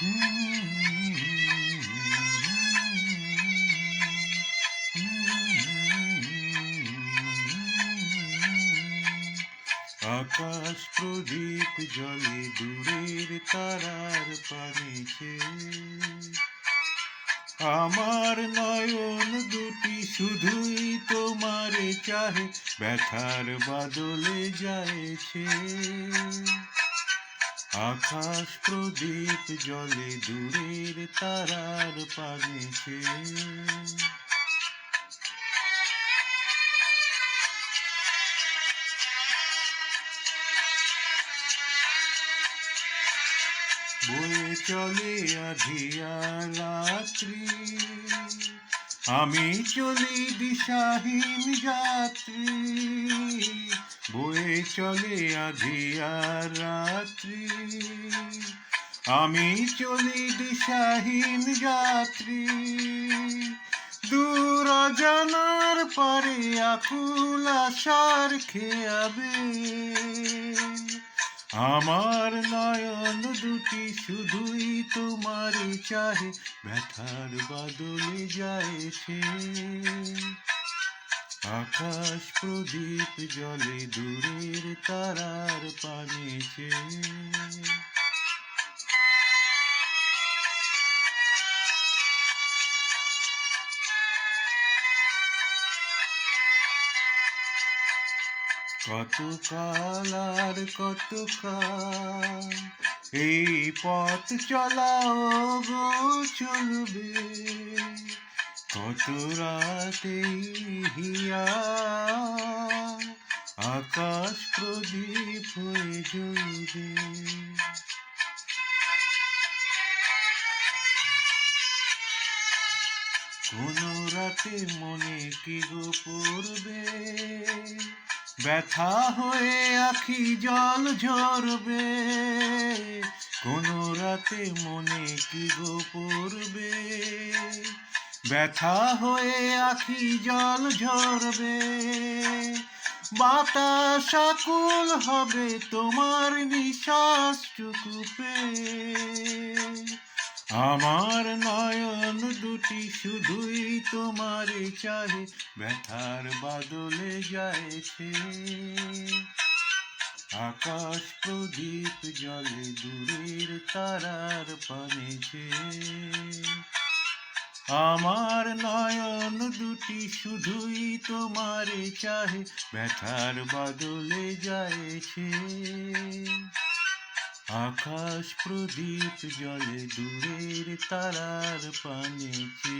আকাশ প্রদীপ জলে দূরের তারার পানিছে, আমার নয়ন দুটি শুধুই তোমারে চাহে, ব্যথার বাদলে যায়ছে। আকাশ প্রদীপ জলে দূরের তারার পানিছে। বয়ে চলে আধিয়া রাত্রি, আমি চলি দিশাহীন যাত্রী। বয়ে চলে আধিয়া রাত্রি, আমি চলি দিশাহীন যাত্রী। দূর অজানার পারে আকুল আশার খেয়াবে, আমার নয়ন দুটি শুধুই তোমারে চাহে, ব্যথার বাদলে যায়ছে। আকাশ প্রদীপ জলে দূরের তারার পানিছে। কত কাল আর কত কাল এই পথ চলাও গো চলবে, কত রাতে হিয়া আকাশ প্রদীপ হয়ে জ্বলবে। কোন রাতে মনে কি গো পড়বে, ব্যথা হয়ে আখি জল ঝরবে। কোন রাতে মনে কি গো পড়বে, ব্যথা হয়ে আখি জল ঝরবে। বাতাস আকুল হবে তোমার নিঃশ্বাসটুকু পেয়ে, আমার নয়ন দুটি শুধুই তোমারে চাহে, ব্যথার বাদলে যায়ছে। আকাশ প্রদীপ জলে দূরের তারার পানিছে, আমার নয়ন দুটি শুধুই তোমারে চাহে, ব্যথার বাদলে যায়ছে। আকাশ প্রদীপ জলে দূরের তারার পানিছে।